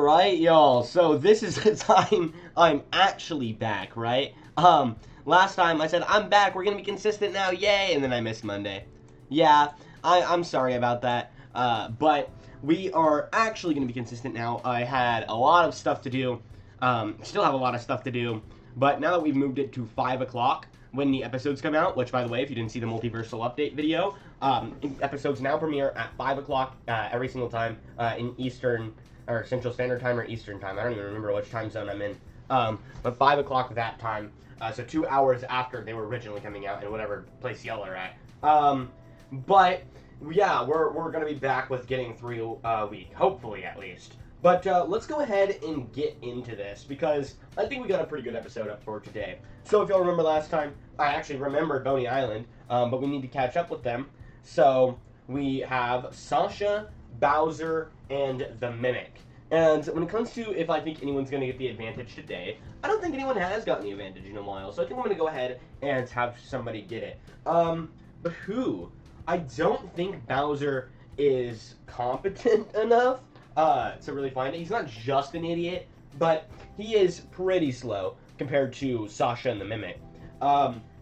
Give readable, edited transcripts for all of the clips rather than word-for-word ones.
right, y'all. So this is the time I'm actually back, right? Last time I said I'm back. We're gonna be consistent now, yay! And then I missed Monday. Yeah, I'm sorry about that. But we are actually gonna be consistent now. I had a lot of stuff to do. Still have a lot of stuff to do. But now that we've moved it to 5 o'clock when the episodes come out, which by the way, if you didn't see the Multiversal update video, episodes now premiere at 5 o'clock every single time in Eastern or Central Standard Time or Eastern Time. I don't even remember which time zone I'm in. But 5 o'clock that time. So 2 hours after they were originally coming out in whatever place y'all are at. But yeah, we're gonna be back with getting through a week, hopefully at least. But let's go ahead and get into this because I think we got a pretty good episode up for today. So if y'all remember last time, I actually remembered Boney Island, but we need to catch up with them. So we have Sasha, Bowser, and the Mimic. And when it comes to if I think anyone's going to get the advantage today, I don't think anyone has gotten the advantage in a while. So I think I'm going to go ahead and have somebody get it. But who? I don't think Bowser is competent enough to really find it. He's not just an idiot, but he is pretty slow compared to Sasha and the Mimic.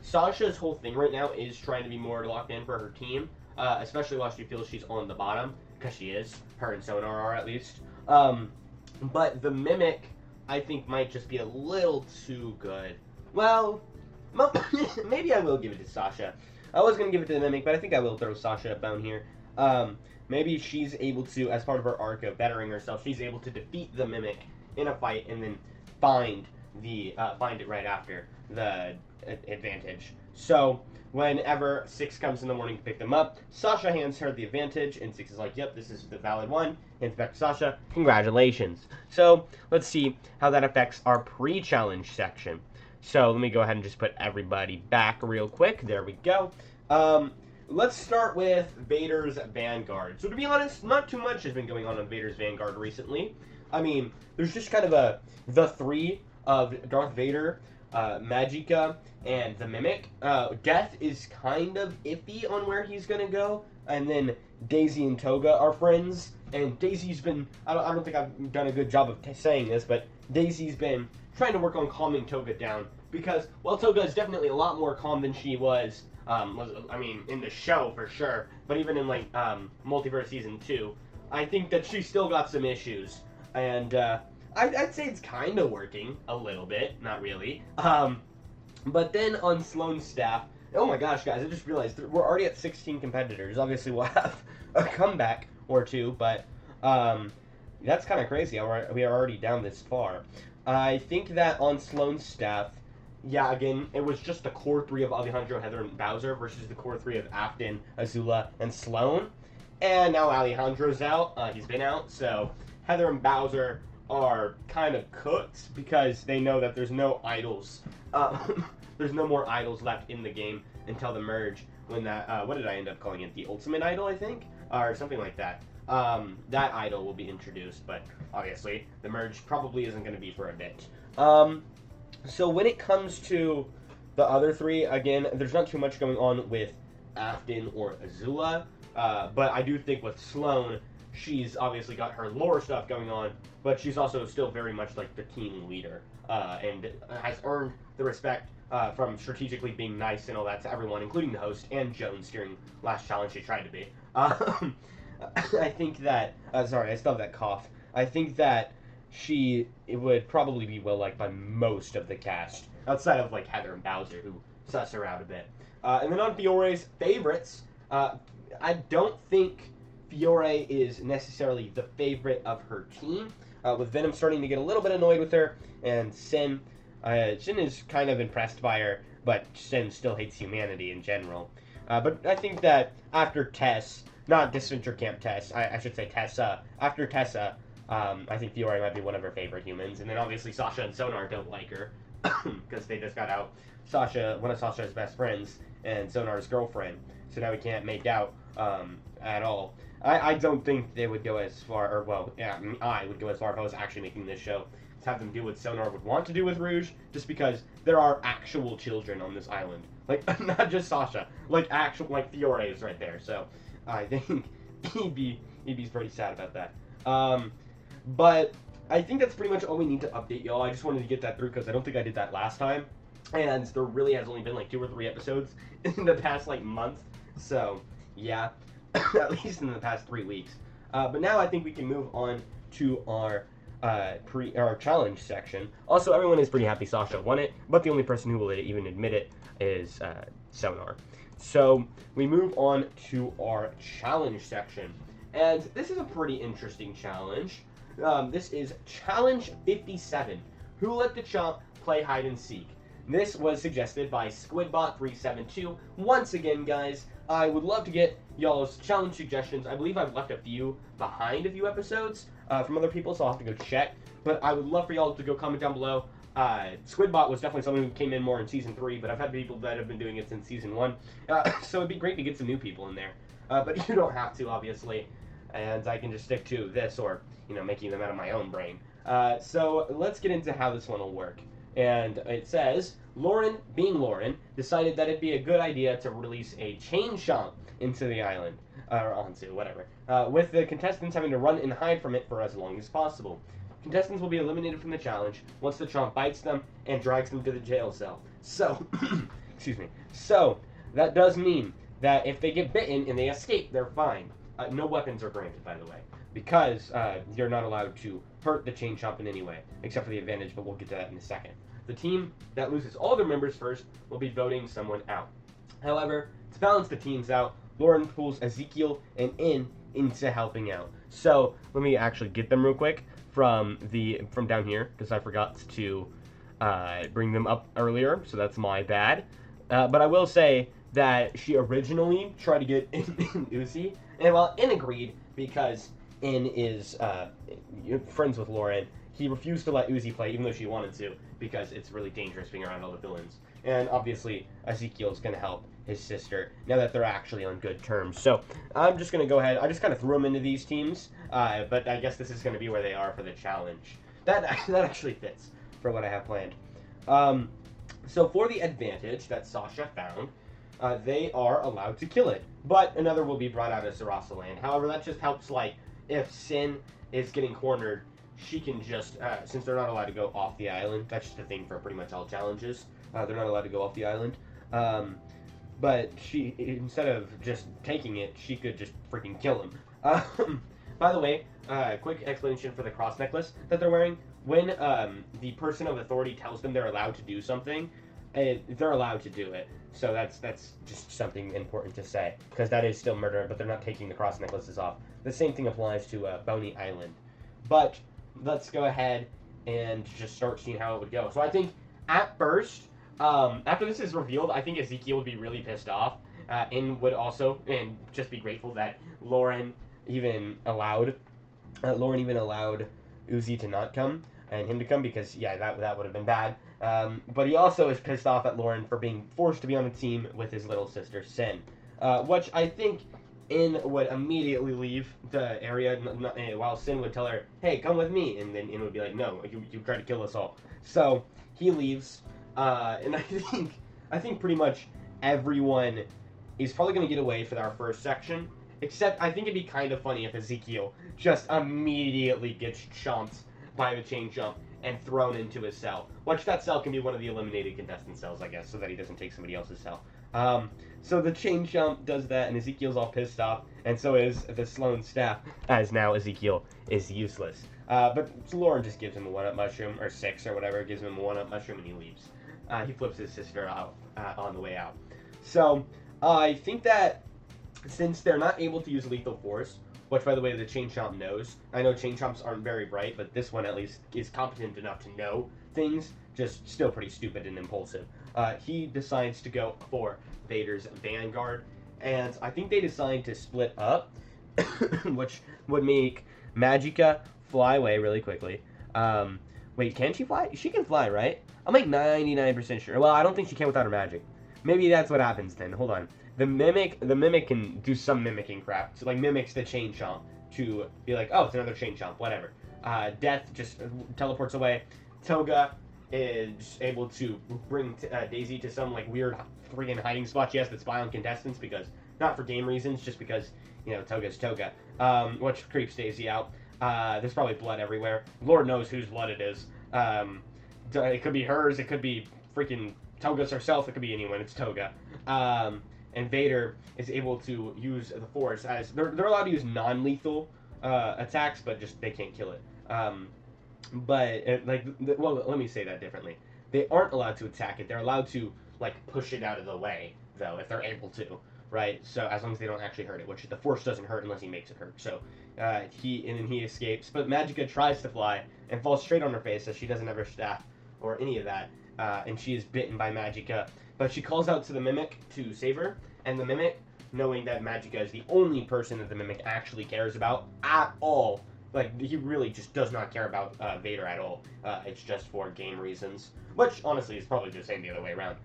Sasha's whole thing right now is trying to be more locked in for her team, especially while she feels she's on the bottom, because she is. Her and Sonar are, at least. But the Mimic, I think, might just be a little too good. Well, maybe I will give it to Sasha. I was going to give it to the Mimic, but I think I will throw Sasha a bone here. Maybe she's able to, as part of her arc of bettering herself, she's able to defeat the Mimic in a fight and then find it right after the advantage. So whenever Six comes in the morning to pick them up, Sasha hands her the advantage, and Six is like, yep, this is the valid one. Hands back to Sasha. Congratulations. So let's see how that affects our pre-challenge section. So let me go ahead and just put everybody back real quick. There we go. Let's start with Vader's Vanguard. So to be honest, not too much has been going on Vader's Vanguard recently. I mean, there's just kind of the three of Darth Vader, Magicka, and the Mimic. Death is kind of iffy on where he's gonna go, and then Daisy and Toga are friends. And Daisy's been, I don't think I've done a good job of saying this, but Daisy's been trying to work on calming Toga down because, well, Toga is definitely a lot more calm than she was. I mean, in the show for sure, but even in like Multiverse Season 2, I think that she still got some issues, and I'd say it's kind of working a little bit, not really. But then on Sloane's staff, oh my gosh, guys, I just realized we're already at 16 competitors. Obviously, we'll have a comeback or two, but that's kind of crazy. We are already down this far. I think that on Sloane's staff, yeah, again, it was just the core three of Alejandro, Heather, and Bowser versus the core three of Afton, Azula, and Sloane. And now Alejandro's out. He's been out, so Heather and Bowser are kind of cooked because they know that there's no idols. There's no more idols left in the game until the merge. When that, what did I end up calling it? The Ultimate Idol, I think? Or something like that. That idol will be introduced, but obviously the merge probably isn't going to be for a bit. So when it comes to the other three, again, there's not too much going on with Afton or Azula, but I do think with Sloane, she's obviously got her lore stuff going on, but she's also still very much like the team leader, and has earned the respect from strategically being nice and all that to everyone, including the host and Jones during last challenge she tried to be. I think that, sorry, I still have that cough. I think that it would probably be well liked by most of the cast, outside of like Heather and Bowser, who suss her out a bit. And then on Fiore's favorites, I don't think Fiore is necessarily the favorite of her team, with Venom starting to get a little bit annoyed with her, and Sin is kind of impressed by her, but Sin still hates humanity in general. But I think that after Tess, not Disventure Camp Tess, I should say Tessa, after Tessa, I think Fiore might be one of her favorite humans. And then obviously Sasha and Sonar don't like her because they just got out one of Sasha's best friends and Sonar's girlfriend. So now we can't make out at all. I don't think they would go as far, or well, yeah, I would go as far if I was actually making this show, to have them do what Sonar would want to do with Rouge, just because there are actual children on this island. Like, not just Sasha, like Fiore is right there. So I think he'd be pretty sad about that. But I think that's pretty much all we need to update y'all. I just wanted to get that through because I don't think I did that last time. And there really has only been like 2 or 3 episodes in the past like month. So, yeah, at least in the past 3 weeks. But now I think we can move on to our our challenge section. Also, everyone is pretty happy Sasha won it, but the only person who will even admit it is Sonar. So we move on to our challenge section, and this is a pretty interesting challenge. This is Challenge 57. Who let the Chomp play hide and seek? This was suggested by Squidbot372. Once again, guys, I would love to get y'all's challenge suggestions. I believe I've left a few behind a few episodes from other people, so I'll have to go check. But I would love for y'all to go comment down below. Squidbot was definitely someone who came in more in Season 3, but I've had people that have been doing it since Season 1. So it'd be great to get some new people in there. But you don't have to, obviously. And I can just stick to this or, making them out of my own brain. So let's get into how this one will work. And it says, Lauren, being Lauren, decided that it'd be a good idea to release a chain chomp into the island, or onto, whatever, with the contestants having to run and hide from it for as long as possible. Contestants will be eliminated from the challenge once the chomp bites them and drags them to the jail cell. So, excuse me. So, that does mean that if they get bitten and they escape, they're fine. No weapons are granted, by the way, because you're not allowed to hurt the chain chomp in any way, except for the advantage, but we'll get to that in a second. The team that loses all their members first will be voting someone out. However, to balance the teams out, Lauren pulls Ezekiel and into helping out. So let me actually get them real quick from down here, because I forgot to bring them up earlier, so that's my bad. But I will say that she originally tried to get in Uzi, and while In agreed because In is friends with Lauren, he refused to let Uzi play, even though she wanted to, because it's really dangerous being around all the villains. And obviously, Ezekiel's going to help his sister, now that they're actually on good terms. So, I'm just going to go ahead, I just kind of threw them into these teams, but I guess this is going to be where they are for the challenge. That actually fits for what I have planned. So for the advantage that Sasha found, they are allowed to kill it, but another will be brought out of Sarasa Land. However, that just helps, like, if Sin is getting cornered, she can just, since they're not allowed to go off the island, that's just a thing for pretty much all challenges, they're not allowed to go off the island, but she, instead of just taking it, she could just freaking kill him. By the way, quick explanation for the cross necklace that they're wearing. When the person of authority tells them they're allowed to do something, they're allowed to do it. So that's just something important to say, because that is still murder, but they're not taking the cross necklaces off. The same thing applies to Boney Island. But let's go ahead and just start seeing how it would go. So I think at first, after this is revealed, I think Ezekiel would be really pissed off, and would also, and just be grateful that Lauren even allowed Uzi to not come and him to come, because yeah, that would have been bad. But he also is pissed off at Lauren for being forced to be on a team with his little sister Sin, which I think In would immediately leave the area, while Sin would tell her, "Hey, come with me," and then In would be like, "No, you tried to kill us all." So he leaves, and I think pretty much everyone is probably going to get away for our first section. Except I think it'd be kind of funny if Ezekiel just immediately gets chomped by the chain jump and thrown into his cell. Which that cell can be one of the eliminated contestant cells, I guess, so that he doesn't take somebody else's cell. So the chain jump does that, and Ezekiel's all pissed off, and so is the Sloan staff, as now Ezekiel is useless. But Lauren just gives him a 1-up mushroom, or 6 or whatever, gives him a 1-up mushroom, and he leaves. He flips his sister out on the way out. So I think that since they're not able to use lethal force, which, by the way, the Chain Chomp knows. I know Chain Chomps aren't very bright, but this one at least is competent enough to know things, just still pretty stupid and impulsive. He decides to go for Vader's Vanguard, and I think they decide to split up, which would make Magica fly away really quickly. Wait, can she fly? She can fly, right? I'm like 99% sure. Well, I don't think she can without her magic. Maybe that's what happens then. Hold on. The mimic can do some mimicking crap. So like mimics the chain chomp to be like, oh, it's another chain chomp, whatever. Death just teleports away. Toga is able to bring Daisy to some like weird freaking hiding spot she has to spy on contestants, because not for game reasons, just because Toga's Toga, which creeps Daisy out. There's probably blood everywhere. Lord knows whose blood it is. It could be hers. It could be freaking Toga's herself. It could be anyone. It's Toga. And Vader is able to use the Force as they're allowed to use non-lethal attacks, but just they can't kill it. Well, let me say that differently. They aren't allowed to attack it. They're allowed to like push it out of the way, though, if they're able to, right? So as long as they don't actually hurt it, which the Force doesn't hurt unless he makes it hurt. So he escapes, but Magica tries to fly and falls straight on her face as she doesn't have her staff or any of that, and she is bitten by Magica. But she calls out to the Mimic to save her, and the Mimic, knowing that Magica is the only person that the Mimic actually cares about at all. Like, he really just does not care about Vader at all. It's just for game reasons. Which, honestly, is probably just saying the other way around.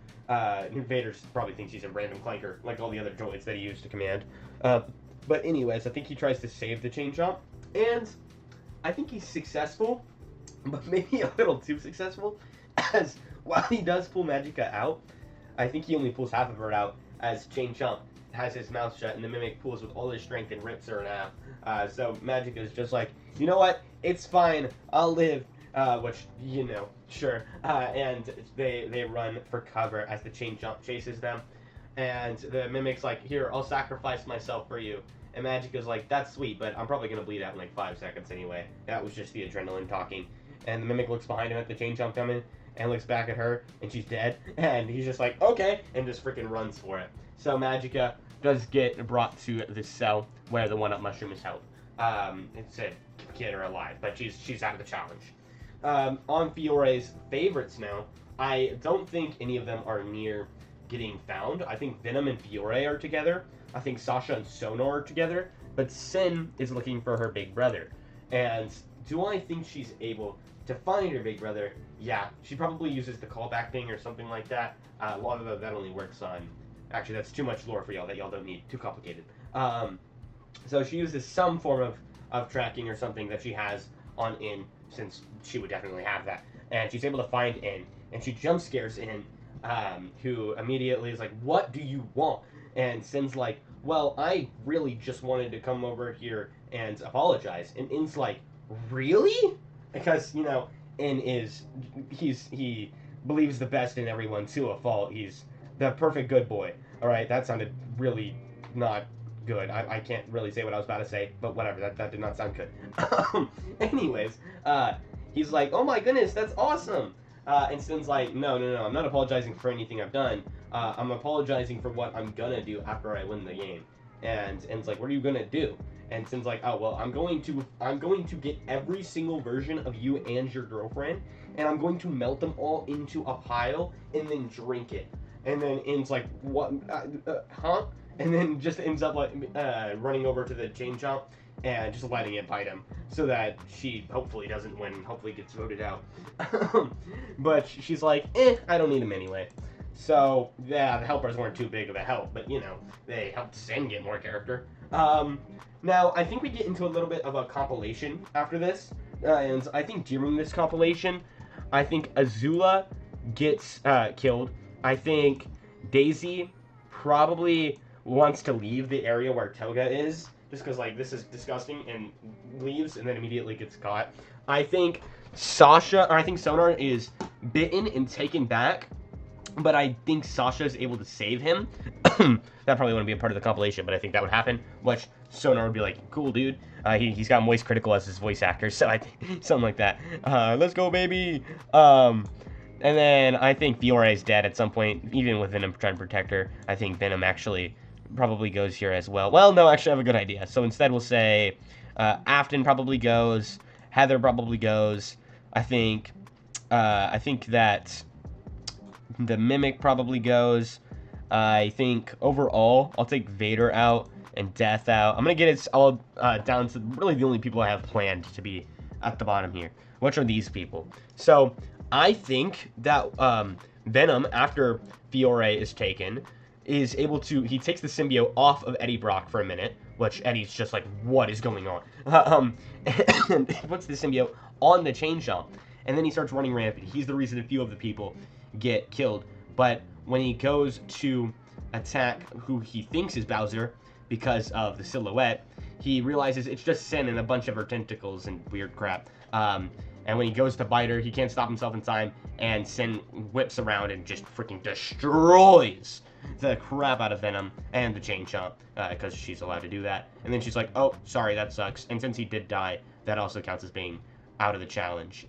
Vader probably thinks he's a random clanker, like all the other droids that he used to command. But anyways, I think he tries to save the Chain Chomp. And I think he's successful, but maybe a little too successful. As while he does pull Magica out, I think he only pulls half of her out, as Chain Chomp has his mouth shut, and the Mimic pulls with all his strength and rips her in half. So Magica is just like, you know what? It's fine. I'll live. Which, you know, sure. And they run for cover as the Chain Chomp chases them. And the Mimic's like, here, I'll sacrifice myself for you. And Magica's like, that's sweet, but I'm probably going to bleed out in like 5 seconds anyway. That was just the adrenaline talking. And the Mimic looks behind him at the Chain Chomp coming, and looks back at her, and she's dead. And he's just like, okay, and just freaking runs for it. So Magica does get brought to this cell where the one-up mushroom is held. It said get her alive, but she's out of the challenge. On Fiore's favorites now, I don't think any of them are near getting found. I think Venom and Fiore are together. I think Sasha and Sonar are together. But Sin is looking for her big brother. And do I think she's able to find her big brother? Yeah, she probably uses the callback thing or something like that. A lot of that only works on... Actually, that's too much lore for y'all that y'all don't need. Too complicated. So she uses some form of tracking or something that she has on In, since she would definitely have that. And she's able to find In, and she jump scares In, who immediately is like, what do you want? And Sin's like, well, I really just wanted to come over here and apologize. And In's like, really? Because, you know, In is, he believes the best in everyone to a fault. He's the perfect good boy. Alright, that sounded really not good. I can't really say what I was about to say, but whatever, that did not sound good. Anyways, he's like, oh my goodness, that's awesome! And Sin's like, no, I'm not apologizing for anything I've done. I'm apologizing for what I'm gonna do after I win the game. And it's like, what are you gonna do? And Sin's like, oh, well, I'm going to get every single version of you and your girlfriend, and I'm going to melt them all into a pile, and then drink it. And then In's like, what, huh? And then just ends up like running over to the Chain Chomp and just letting it bite him, so that she hopefully doesn't win, hopefully gets voted out. But she's like, I don't need him anyway. So yeah, the helpers weren't too big of a help, but you know, they helped Sin get more character. Now I think we get into a little bit of a compilation after this, and I think during this compilation, I think Azula gets killed. I think Daisy probably wants to leave the area where Toga is, just because, like, this is disgusting, and leaves, and then immediately gets caught. I think Sonar is bitten and taken back, but I think Sasha is able to save him. That probably wouldn't be a part of the compilation, but I think that would happen, which Sonar would be like, cool, dude. He's got Moist Critical as his voice actor, so I think something like that. Let's go, baby! And then I think Fiore is dead at some point, even with Venom trying to protect her. I think Venom actually probably goes here as well. Well, no, actually I have a good idea. So instead we'll say Afton probably goes, Heather probably goes. I think that the Mimic probably goes. I think overall I'll take Vader out and Death out. I'm going to get it all down to really the only people I have planned to be at the bottom here, which are these people. So I think that Venom, after Fiore is taken, is able to, he takes the symbiote off of Eddie Brock for a minute, which Eddie's just like, what is going on? And puts the symbiote on the Chain Chomp, and then he starts running rampant. He's the reason a few of the people get killed, but when he goes to attack who he thinks is Bowser, because of the silhouette, he realizes it's just Sin and a bunch of her tentacles and weird crap. And when he goes to bite her, he can't stop himself in time, and Sin whips around and just freaking destroys the crap out of Venom and the Chain Chomp, because she's allowed to do that. And then she's like, oh, sorry, that sucks. And since he did die, that also counts as being out of the challenge.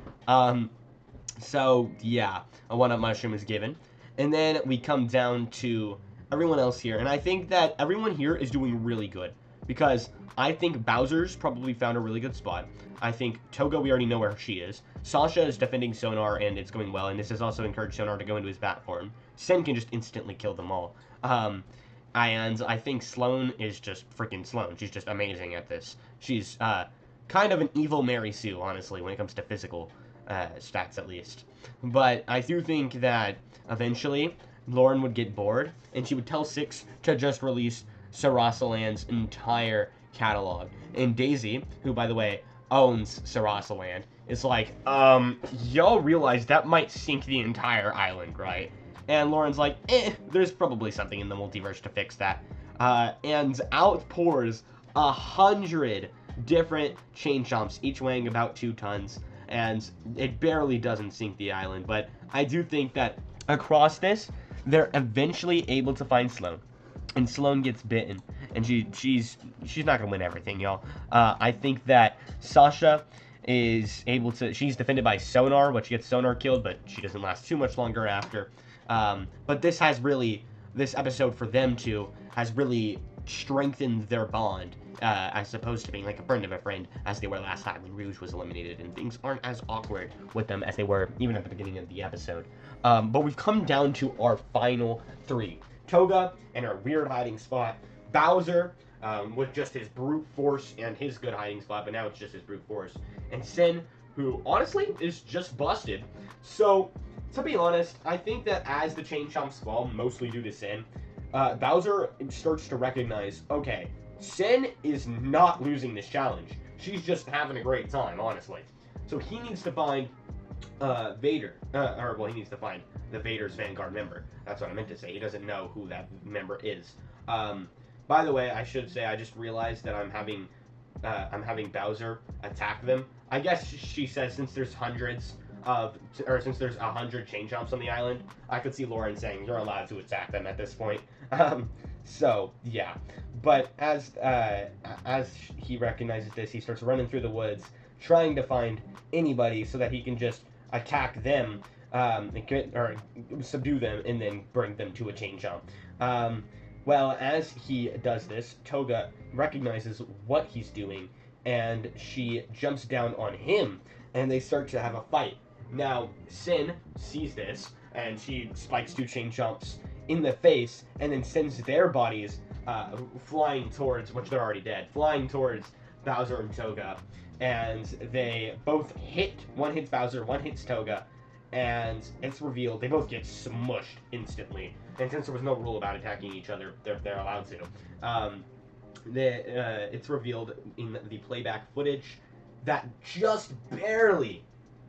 So, yeah, a 1-up mushroom is given. And then we come down to everyone else here, and I think that everyone here is doing really good, because I think Bowser's probably found a really good spot. I think Toga, we already know where she is. Sasha is defending Sonar, and it's going well, and this has also encouraged Sonar to go into his bat form. Sen can just instantly kill them all. And I think Sloane is just freaking Sloane. She's just amazing at this. She's kind of an evil Mary Sue, honestly, when it comes to physical stats, at least. But I do think that eventually Lauren would get bored, and she would tell Six to just release Sarasaland's entire catalog. And Daisy, who, by the way, owns Sarasaland, is like, y'all realize that might sink the entire island, right? And Lauren's like, there's probably something in the multiverse to fix that. And out pours 100 different Chain Chomps, each weighing about 2 tons. And it barely doesn't sink the island, but I do think that across this, they're eventually able to find Sloane. And Sloane gets bitten, and she's not gonna win everything, y'all. I think that Sasha is able to. She's defended by Sonar, which gets Sonar killed, but she doesn't last too much longer after. But this episode for them two has really strengthened their bond, as opposed to being like a friend of a friend, as they were last time when Rouge was eliminated, and things aren't as awkward with them as they were even at the beginning of the episode. But we've come down to our final 3. Toga in her weird hiding spot. Bowser with just his brute force and his good hiding spot, but now it's just his brute force. And Sin, who honestly is just busted. So, to be honest, I think that as the Chain Chomps fall, mostly due to Sin, Bowser starts to recognize, okay, Sin is not losing this challenge. She's just having a great time, honestly. So he needs to find Vader, he needs to find the Vader's Vanguard member. That's what I meant to say. He doesn't know who that member is. By the way, I should say I just realized that I'm having Bowser attack them. I guess she says since there's since there's 100 Chain Chomps on the island, I could see Lauren saying you're allowed to attack them at this point. So yeah, but as he recognizes this, he starts running through the woods, trying to find anybody so that he can just attack them, or subdue them, and then bring them to a Chain Chomp. Well, as he does this, Toga recognizes what he's doing, and she jumps down on him, and they start to have a fight. Now, Sin sees this, and she spikes 2 Chain Chomps in the face, and then sends their bodies flying towards, which they're already dead, flying towards Bowser and Toga. And they both hit, one hits Bowser, one hits Toga, and it's revealed they both get smushed instantly. And since there was no rule about attacking each other, they're allowed to. It's revealed in the playback footage that just barely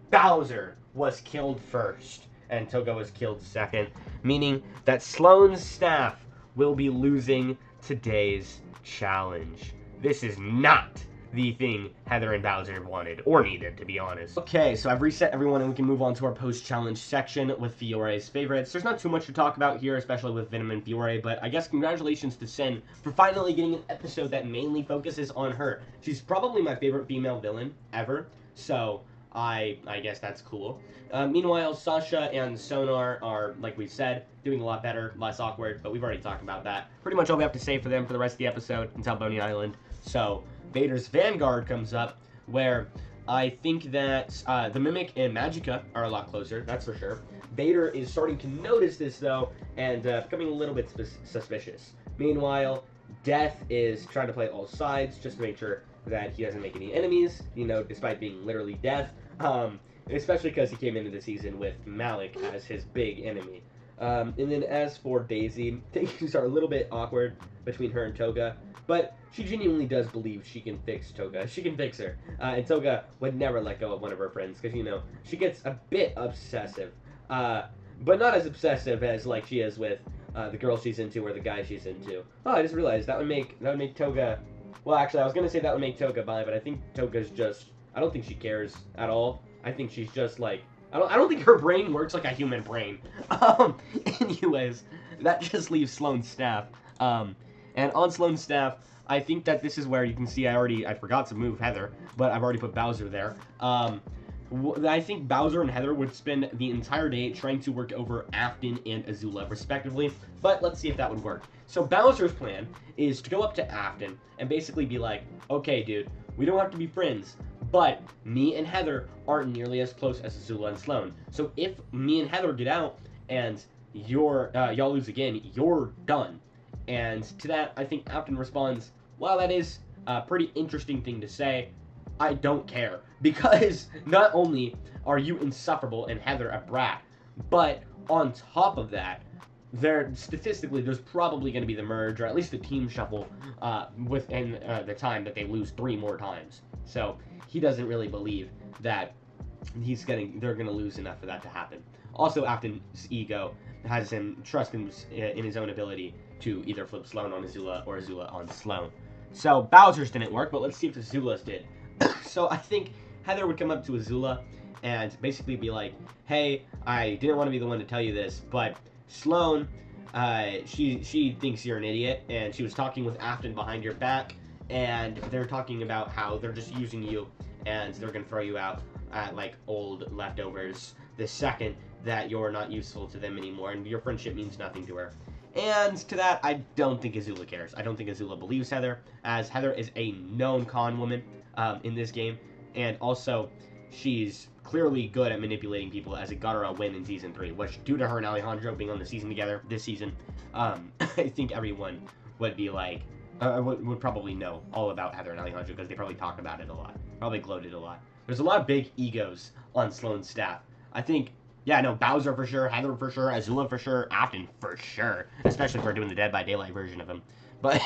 Bowser was killed first, and Toga was killed second, meaning that Sloane's staff will be losing today's challenge. This is not the thing Heather and Bowser wanted, or needed, to be honest. Okay, so I've reset everyone, and we can move on to our post-challenge section with Fiore's favorites. There's not too much to talk about here, especially with Venom and Fiore, but I guess congratulations to Sin for finally getting an episode that mainly focuses on her. She's probably my favorite female villain ever, so I guess that's cool. Meanwhile, Sasha and Sonar are, like we said, doing a lot better, less awkward, but we've already talked about that. Pretty much all we have to say for them for the rest of the episode until Boney Island. So Vader's Vanguard comes up, where I think that the Mimic and Magica are a lot closer, that's for sure. Vader is starting to notice this, though, and becoming a little bit suspicious. Meanwhile, Death is trying to play all sides, just to make sure that he doesn't make any enemies, despite being literally Death. Especially because he came into the season with Malik as his big enemy. And then as for Daisy, things are a little bit awkward between her and Toga, but she genuinely does believe she can fix Toga. She can fix her. And Toga would never let go of one of her friends, because, she gets a bit obsessive. But not as obsessive as, like, she is with the girl she's into or the guy she's into. Oh, I just realized that would make Toga Well, actually, I was gonna say that would make Toga bi, but I think Toga's just. I don't think she cares at all. I think she's just like. I don't think her brain works like a human brain. Um. Anyways, that just leaves Sloane's staff. And on Sloane's staff, I think that this is where you can see I forgot to move Heather, but I've already put Bowser there. I think Bowser and Heather would spend the entire day trying to work over Afton and Azula, respectively, but let's see if that would work. So Bowser's plan is to go up to Afton and basically be like, okay, dude, we don't have to be friends, but me and Heather aren't nearly as close as Azula and Sloane. So if me and Heather get out and y'all lose again, you're done. And to that, I think Afton responds, well, that is a pretty interesting thing to say. I don't care, because not only are you insufferable and Heather a brat, but on top of that, statistically there's probably going to be the merge, or at least the team shuffle, within the time that they lose 3 more times. So he doesn't really believe that they're going to lose enough for that to happen. Also, Afton's ego has him trust in his own ability to either flip Sloane on Azula or Azula on Sloane. So Bowser's didn't work, but let's see if Azula's did. So I think Heather would come up to Azula and basically be like, hey, I didn't want to be the one to tell you this, but Sloane, she thinks you're an idiot, and she was talking with Afton behind your back, and they're talking about how they're just using you, and they're going to throw you out at, like, old leftovers the second that you're not useful to them anymore, and your friendship means nothing to her. And to that, I don't think Azula cares. I don't think Azula believes Heather, as Heather is a known con woman in this game, and also she's clearly good at manipulating people, as it got her a win in Season 3, which, due to her and Alejandro being on the season together this season, I think everyone would be like, would probably know all about Heather and Alejandro, because they probably talk about it a lot, probably gloated a lot. There's a lot of big egos on Sloane's staff. I think, yeah, no, Bowser for sure, Heather for sure, Azula for sure, Afton for sure, especially if we're doing the Dead by Daylight version of him. But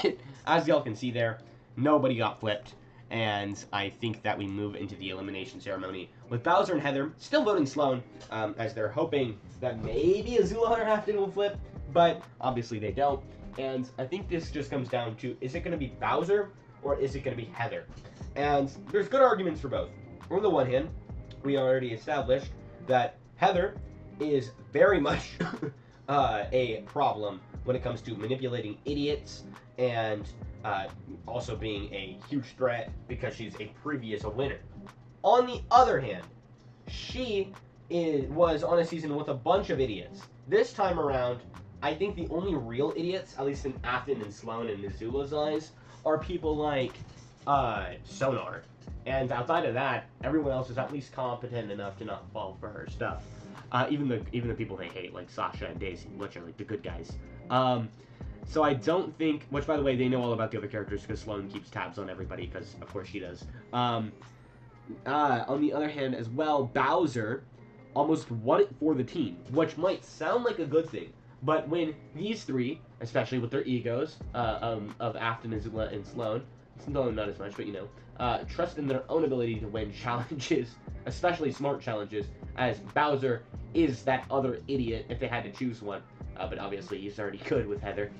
as y'all can see there, nobody got flipped, and I think that we move into the elimination ceremony with Bowser and Heather still voting Sloane, as they're hoping that maybe Azula or Afton will flip, but obviously they don't. And I think this just comes down to, is it going to be Bowser or is it going to be Heather? And there's good arguments for both. On the one hand, we already established that Heather is very much a problem when it comes to manipulating idiots and also being a huge threat because she's a previous winner. On the other hand, she was on a season with a bunch of idiots. This time around, I think the only real idiots, at least in Afton and Sloane and Azula's eyes, are people like Sonar. And outside of that, everyone else is at least competent enough to not fall for her stuff. Even the people they hate, like Sasha and Daisy, which are like the good guys. So I don't think, which by the way, they know all about the other characters because Sloane keeps tabs on everybody, because of course she does. On the other hand as well, Bowser almost won it for the team, which might sound like a good thing. But when these three, especially with their egos, of Afton, Azula, and Sloane, not as much, but you know, trust in their own ability to win challenges, especially smart challenges, as Bowser is that other idiot if they had to choose one. But obviously he's already good with Heather.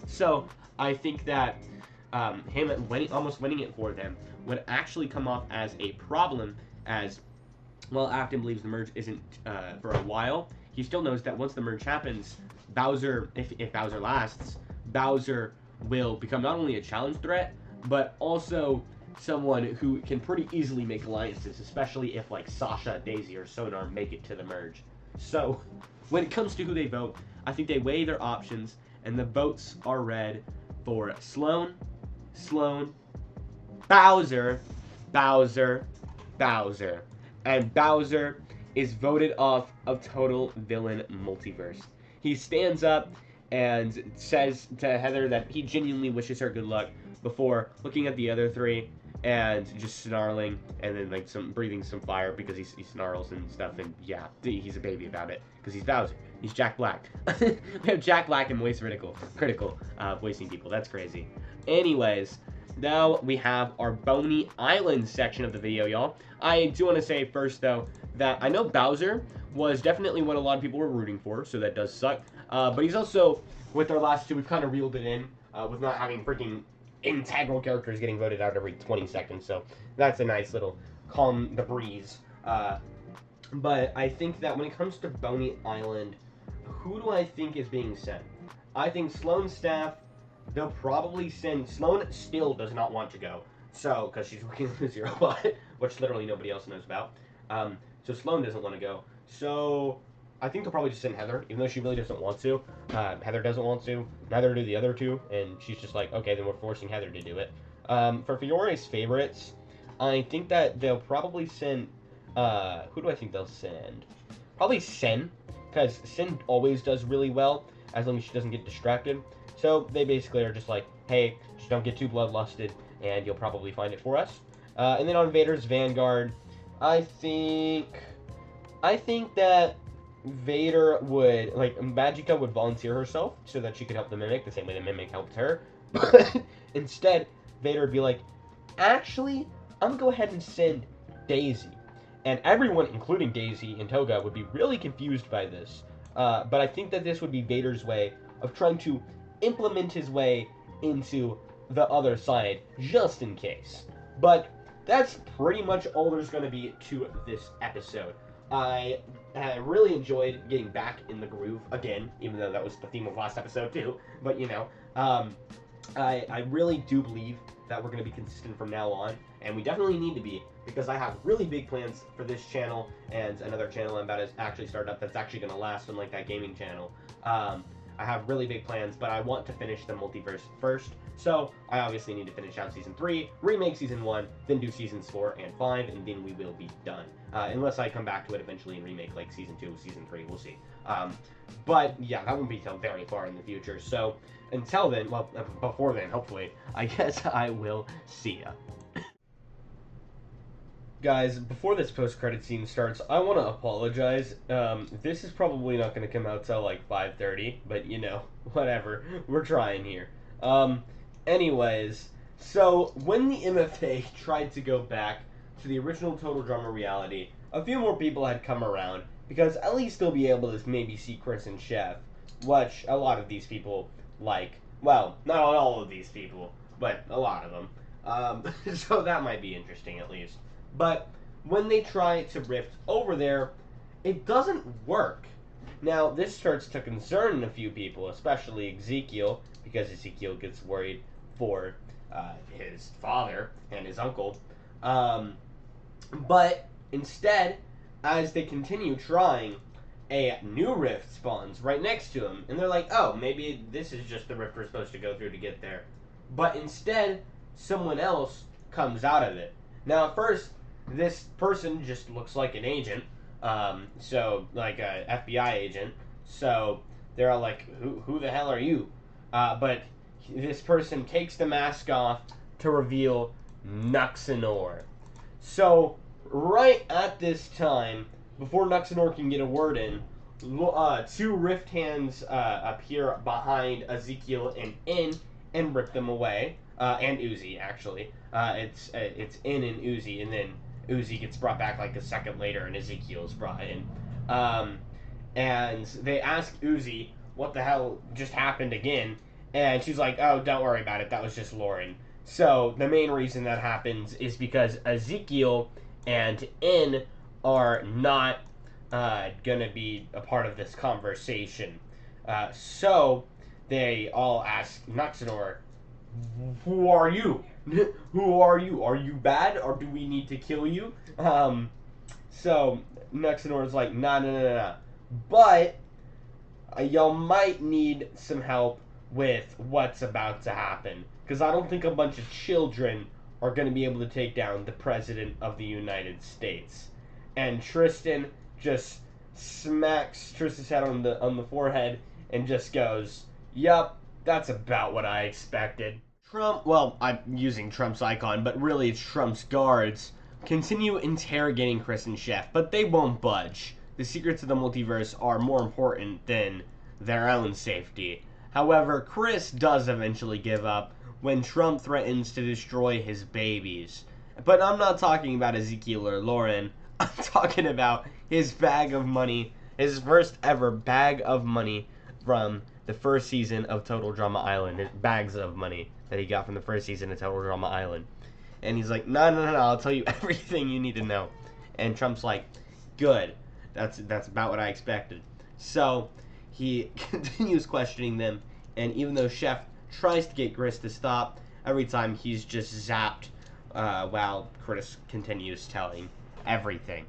So I think that him almost winning it for them would actually come off as a problem, as, well, Afton believes the merge isn't for a while. He still knows that once the merge happens, Bowser, if Bowser lasts, Bowser will become not only a challenge threat, but also someone who can pretty easily make alliances, especially if, like, Sasha, Daisy, or Sonar make it to the merge. So, when it comes to who they vote, I think they weigh their options, and the votes are read for Sloane, Bowser, Bowser. And Bowser is voted off of Total Villain Multiverse. He stands up and says to Heather that he genuinely wishes her good luck before looking at the other three and just snarling, and then like breathing some fire because he snarls and stuff, and yeah, he's a baby about it because he's Bowser. He's Jack Black. We have Jack Black and Voice Critical voicing people. That's crazy. Anyways, now we have our Boney Island section of the video, y'all. I do want to say first, though, that I know Bowser was definitely what a lot of people were rooting for, so that does suck. But he's also, with our last two, we've kind of reeled it in with not having freaking integral characters getting voted out every 20 seconds. So that's a nice little calm the breeze. But I think that when it comes to Boney Island, who do I think is being sent? I think Sloane's staff, they'll probably send. Sloane still does not want to go. So, because she's working with Zero Bot, which literally nobody else knows about. So Sloane doesn't want to go. So I think they'll probably just send Heather, even though she really doesn't want to. Heather doesn't want to. Neither do the other two. And she's just like, okay, then we're forcing Heather to do it. For Fiore's favorites, I think that they'll probably send. Who do I think they'll send? Probably Sen, because Sen always does really well as long as she doesn't get distracted. So they basically are just like, hey, just don't get too bloodlusted, and you'll probably find it for us. And then on Vader's Vanguard, I think that Vader would, like, Magica would volunteer herself so that she could help the Mimic the same way the Mimic helped her. But instead, Vader would be like, actually, I'm gonna go ahead and send Daisy. And everyone, including Daisy and Toga, would be really confused by this. But I think that this would be Vader's way of trying to implement his way into the other side, just in case. But that's pretty much all there's going to be to this episode. I really enjoyed getting back in the groove again, even though that was the theme of last episode too. But, you know, I really do believe that we're going to be consistent from now on, and we definitely need to be, because I have really big plans for this channel and another channel I'm about to actually start up that's actually going to last, unlike that gaming channel. I have really big plans, but I want to finish the Multiverse first, so I obviously need to finish out Season 3, remake Season 1, then do Seasons 4 and 5, and then we will be done. Unless I come back to it eventually and remake, like, Season 2, Season 3, we'll see. But, yeah, that won't be till very far in the future, so until then, well, before then, hopefully, I guess I will see ya. Guys, before this post-credit scene starts, I want to apologize. This is probably not going to come out till like 5:30, but you know, whatever. We're trying here. Anyways, so when the MFA tried to go back to the original Total Drama reality, a few more people had come around, because at least they'll be able to maybe see Chris and Chef, which a lot of these people like. Well, not all of these people, but a lot of them. So that might be interesting at least. But when they try to rift over there, it doesn't work. Now, this starts to concern a few people, especially Ezekiel, because Ezekiel gets worried for his father and his uncle. But instead, as they continue trying, a new rift spawns right next to him. And they're like, oh, maybe this is just the rift we're supposed to go through to get there. But instead, someone else comes out of it. Now, at first, this person just looks like an agent, so, like a FBI agent, so they're all like, who the hell are you? But this person takes the mask off to reveal Nuxanor. So, right at this time, before Nuxanor can get a word in, two rift hands appear behind Ezekiel and In and rip them away. And Uzi, actually. It's In and Uzi, and then Uzi gets brought back like a second later, and Ezekiel's brought in. And they ask Uzi what the hell just happened again, and she's like, oh, don't worry about it, that was just Lauren. So the main reason that happens is because Ezekiel and In are not gonna be a part of this conversation. So they all ask Nuxanor, who are you? Who are you? Are you bad, or do we need to kill you? So Nuxanor's like, nah. But y'all might need some help with what's about to happen, because I don't think a bunch of children are going to be able to take down the President of the United States. And Tristan just smacks Tristan's head on the forehead and just goes, yup, that's about what I expected. Trump, well, I'm using Trump's icon, but really it's Trump's guards, continue interrogating Chris and Chef, but they won't budge. The secrets of the multiverse are more important than their own safety. However, Chris does eventually give up when Trump threatens to destroy his babies. But I'm not talking about Ezekiel or Lauren. I'm talking about his bag of money, his first ever bag of money from the first season of Total Drama Island. Bags of money. that he got from the first season of Total Drama Island. And he's like, no, I'll tell you everything you need to know. And Trump's like, good. That's about what I expected. So he continues questioning them, and even though Chef tries to get Chris to stop, every time he's just zapped while Chris continues telling everything.